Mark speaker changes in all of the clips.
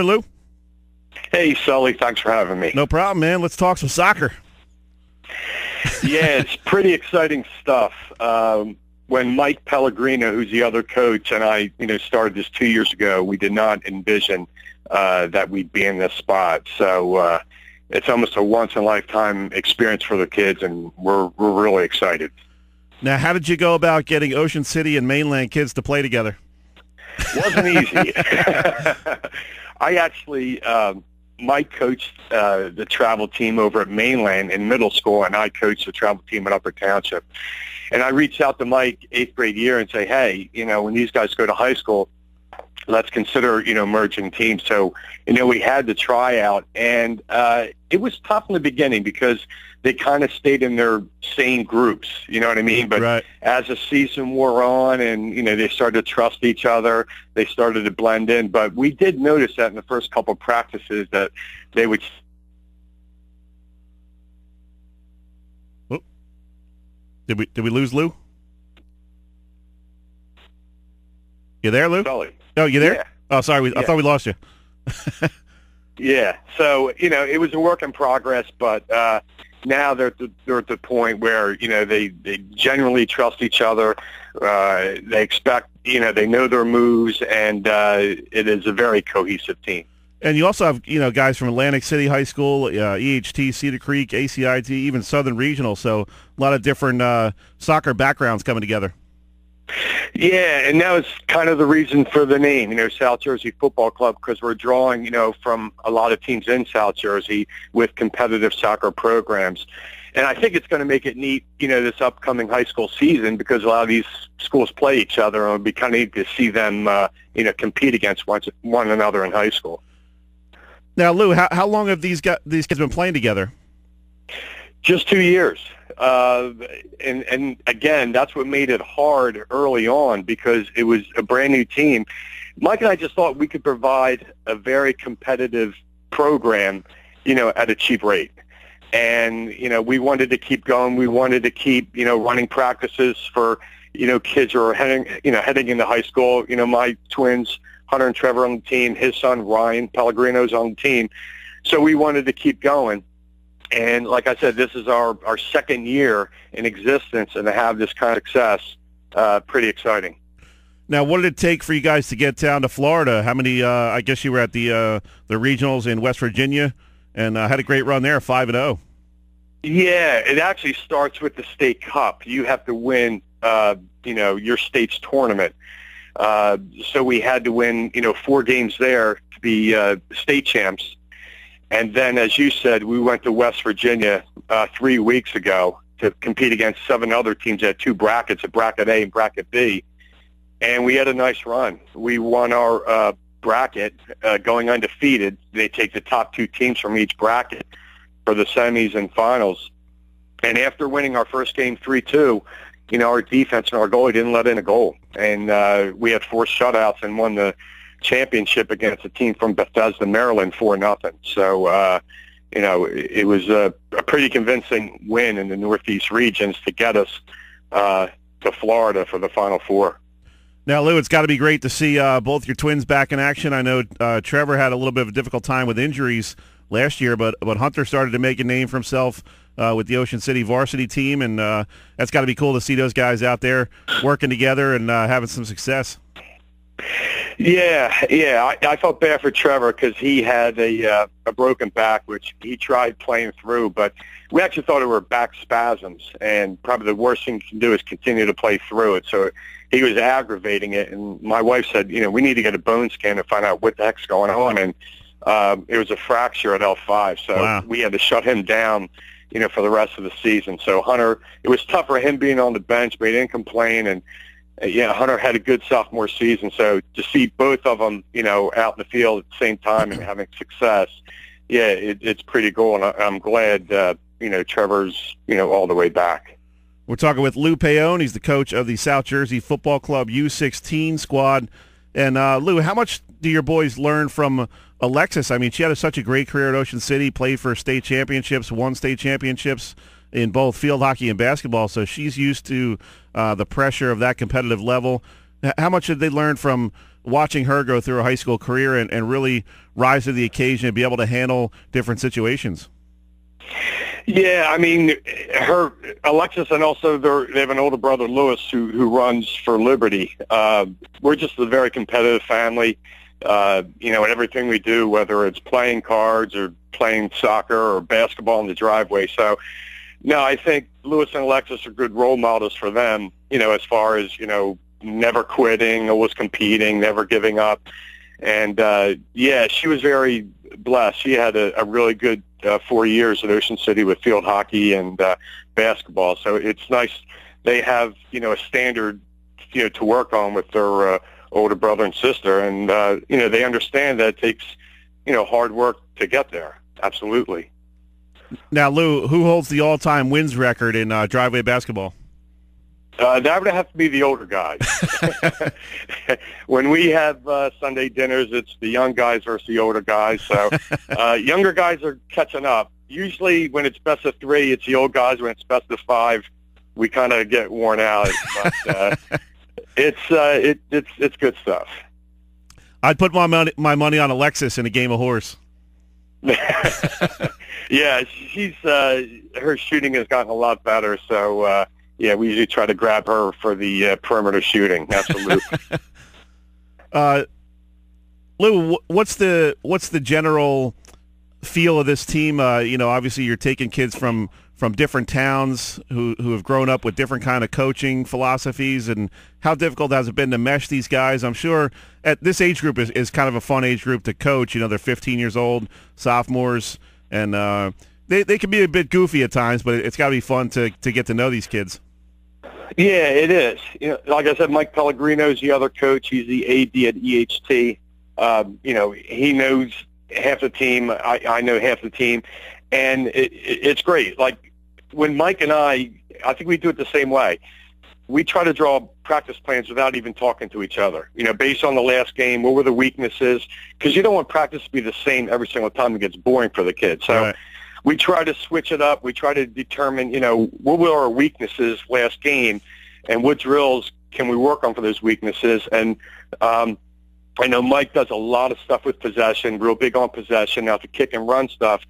Speaker 1: Lou.
Speaker 2: Hey, Sully. Thanks for having me.
Speaker 1: No problem, man. Let's talk some soccer.
Speaker 2: Yeah, it's pretty exciting stuff. When Mike Pellegrino, who's the other coach, and I, started this 2 years ago, we did not envision that we'd be in this spot. So it's almost a once-in-a-lifetime experience for the kids, and we're really excited.
Speaker 1: Now, how did you go about getting Ocean City and Mainland kids to play together?
Speaker 2: Wasn't easy. I actually, Mike coached the travel team over at Mainland in middle school, and I coached the travel team at Upper Township. And I reached out to Mike 8th grade year and say, hey, when these guys go to high school, let's consider, merging teams. So, we had the tryout, and it was tough in the beginning because they kind of stayed in their same groups, you know what I mean? But
Speaker 1: right.
Speaker 2: As the season wore on and, they started to trust each other, they started to blend in. But we did notice that in the first couple of practices that they would...
Speaker 1: Oh. Did we lose Lou? You there, Lou?
Speaker 2: Sully.
Speaker 1: Oh, you there?
Speaker 2: Yeah.
Speaker 1: Oh, sorry. I thought we lost you.
Speaker 2: Yeah. So, it was a work in progress, but now they're at the point where, they generally trust each other. They expect, they know their moves, and it is a very cohesive team.
Speaker 1: And you also have, guys from Atlantic City High School, EHT, Cedar Creek, ACIT, even Southern Regional. So a lot of different soccer backgrounds coming together.
Speaker 2: Yeah, and that was kind of the reason for the name, South Jersey Football Club, because we're drawing, from a lot of teams in South Jersey with competitive soccer programs. And I think it's going to make it neat, this upcoming high school season, because a lot of these schools play each other, and it'll be kind of neat to see them, compete against one another in high school.
Speaker 1: Now, Lou, how long have these kids been playing together?
Speaker 2: Just 2 years. And again, that's what made it hard early on, because it was a brand new team. Mike and I just thought we could provide a very competitive program, at a cheap rate. And, we wanted to keep going. We wanted to keep, running practices for, kids who are heading into high school. My twins, Hunter and Trevor, on the team, his son, Ryan Pellegrino's on the team. So we wanted to keep going. And like I said, this is our second year in existence, and to have this kind of success, pretty exciting.
Speaker 1: Now, what did it take for you guys to get down to Florida? How many, I guess you were at the regionals in West Virginia, and had a great run there, 5-0. Yeah,
Speaker 2: it actually starts with the state cup. You have to win, your state's tournament. So we had to win, 4 games there to be state champs. And then, as you said, we went to West Virginia 3 weeks ago to compete against 7 other teams that had 2 brackets, a bracket A and bracket B. And we had a nice run. We won our bracket going undefeated. They take the top 2 teams from each bracket for the semis and finals. And after winning our first game 3-2, our defense and our goalie didn't let in a goal. And we had 4 shutouts and won the championship against a team from Bethesda, Maryland, 4-0. So, it was a pretty convincing win in the Northeast regions to get us to Florida for the Final Four.
Speaker 1: Now, Lou, it's got to be great to see both your twins back in action. I know Trevor had a little bit of a difficult time with injuries last year, but Hunter started to make a name for himself with the Ocean City varsity team, and that's got to be cool to see those guys out there working together and having some success.
Speaker 2: Yeah. I felt bad for Trevor because he had a broken back, which he tried playing through, but we actually thought it were back spasms, and probably the worst thing you can do is continue to play through it. So he was aggravating it, and my wife said, we need to get a bone scan to find out what the heck's going on, and it was a fracture at L5, so
Speaker 1: wow.
Speaker 2: We had to shut him down, for the rest of the season. So Hunter, it was tough for him being on the bench, but he didn't complain, and Hunter had a good sophomore season, so to see both of them, out in the field at the same time and having success, it's pretty cool, and I'm glad, Trevor's, all the way back.
Speaker 1: We're talking with Lou Paone. He's the coach of the South Jersey Football Club U16 squad. And, Lou, how much do your boys learn from Alexis? I mean, she had such a great career at Ocean City, played for state championships, won state championships in both field hockey and basketball, so she's used to the pressure of that competitive level. How much did they learn from watching her go through a high school career and really rise to the occasion and be able to handle different situations.
Speaker 2: Yeah, I mean, Alexis, and also they have an older brother, Lewis, who runs for Liberty. We're just a very competitive family, in everything we do, whether it's playing cards or playing soccer or basketball in the driveway. So, no, I think Lewis and Alexis are good role models for them, as far as, never quitting, always competing, never giving up. And, she was very blessed. She had a really good 4 years at Ocean City with field hockey and basketball. So it's nice they have, a standard, to work on with their older brother and sister. And, they understand that it takes, hard work to get there. Absolutely.
Speaker 1: Now, Lou, who holds the all-time wins record in driveway basketball?
Speaker 2: That would have to be the older guys. When we have Sunday dinners, it's the young guys versus the older guys. So younger guys are catching up. Usually when it's best of 3, it's the old guys. When it's best of 5, we kind of get worn out. But it's good stuff.
Speaker 1: I'd put my money on Alexis in a game of horse.
Speaker 2: Yeah, she's her shooting has gotten a lot better. So. Yeah, we usually try to grab her for the perimeter shooting. Absolutely.
Speaker 1: Lou, what's the general feel of this team? Obviously you're taking kids from different towns who have grown up with different kind of coaching philosophies, and how difficult has it been to mesh these guys? I'm sure at this age group is kind of a fun age group to coach. They're 15 years old, sophomores, and they can be a bit goofy at times, but it's got to be fun to get to know these kids.
Speaker 2: Yeah, it is. Like I said, Mike Pellegrino's the other coach. He's the AD at EHT. He knows half the team. I know half the team, and it's great. Like when Mike and I think we do it the same way. We try to draw practice plans without even talking to each other. Based on the last game, what were the weaknesses? Because you don't want practice to be the same every single time. It gets boring for the kids. So. Right. We try to switch it up. We try to determine, what were our weaknesses last game, and what drills can we work on for those weaknesses. And I know Mike does a lot of stuff with possession, real big on possession, now the kick and run stuff,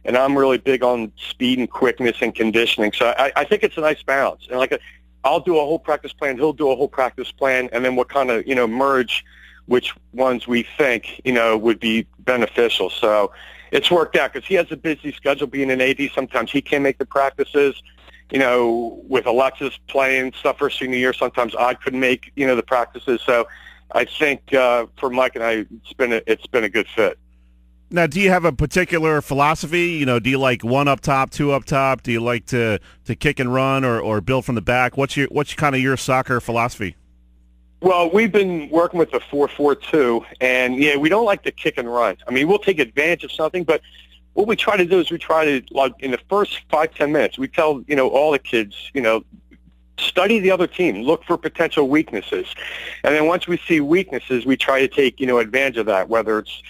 Speaker 2: and I'm really big on speed and quickness and conditioning. So I think it's a nice balance. And I'll do a whole practice plan, he'll do a whole practice plan, and then we'll kind of, merge which ones we think, would be beneficial. So it's worked out because he has a busy schedule being an AD. Sometimes he can't make the practices. With Alexis playing stuff her senior year, sometimes I couldn't make, the practices. So I think for Mike and I, it's been a good fit.
Speaker 1: Now, do you have a particular philosophy? Do you like 1 up top, 2 up top? Do you like to kick and run or build from the back? What's kind of your soccer philosophy?
Speaker 2: Well, we've been working with the 4-4-2, and we don't like to kick and run. I mean, we'll take advantage of something, but what we try to do is we try to, in the first 5-10 minutes, we tell, all the kids, study the other team, look for potential weaknesses. And then once we see weaknesses, we try to take, advantage of that, whether it's,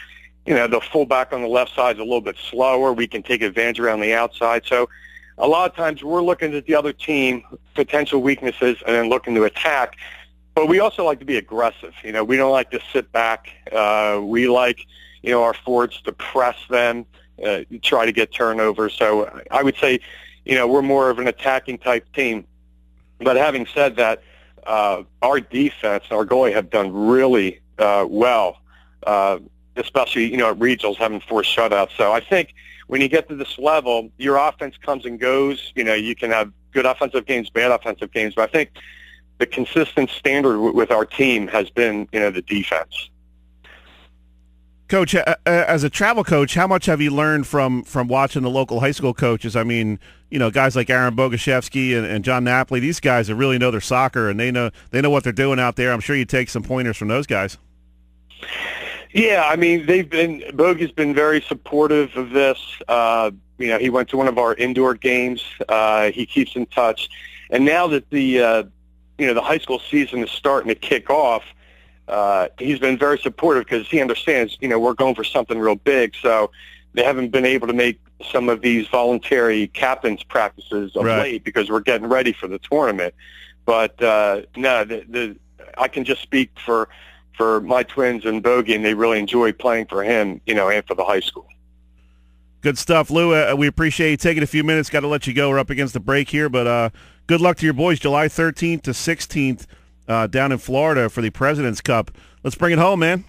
Speaker 2: the fullback on the left side is a little bit slower. We can take advantage around the outside. So a lot of times we're looking at the other team, potential weaknesses, and then looking to attack. But we also like to be aggressive. We don't like to sit back. We like, our forwards to press them, try to get turnovers. So I would say, we're more of an attacking type team. But having said that, our defense, our goalie have done really well, especially, at regionals, having 4 shutouts. So I think when you get to this level, your offense comes and goes. You can have good offensive games, bad offensive games. But I think the consistent standard with our team has been, the defense.
Speaker 1: Coach, as a travel coach, how much have you learned from watching the local high school coaches? I mean, guys like Aaron Bogashevsky and John Napoli, these guys that really know their soccer, and they know what they're doing out there. I'm sure you take some pointers from those guys.
Speaker 2: Yeah, I mean, Bogey's been very supportive of this. He went to one of our indoor games. He keeps in touch. And now that the high school season is starting to kick off, he's been very supportive because he understands, we're going for something real big. So they haven't been able to make some of these voluntary captains practices of late because we're getting ready for the tournament. But no, I can just speak for for my twins and Bogey, and they really enjoy playing for him, and for the high school.
Speaker 1: Good stuff, Lou. We appreciate you taking a few minutes. Got to let you go. We're up against the break here, but good luck to your boys July 13th to 16th down in Florida for the President's Cup. Let's bring it home, man.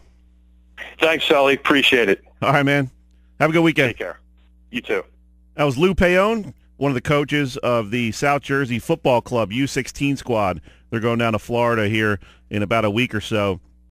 Speaker 2: Thanks, Sully. Appreciate it.
Speaker 1: All right, man. Have a good weekend.
Speaker 2: Take care. You too.
Speaker 1: That was Lou Paone, one of the coaches of the South Jersey Football Club U16 squad. They're going down to Florida here in about a week or so.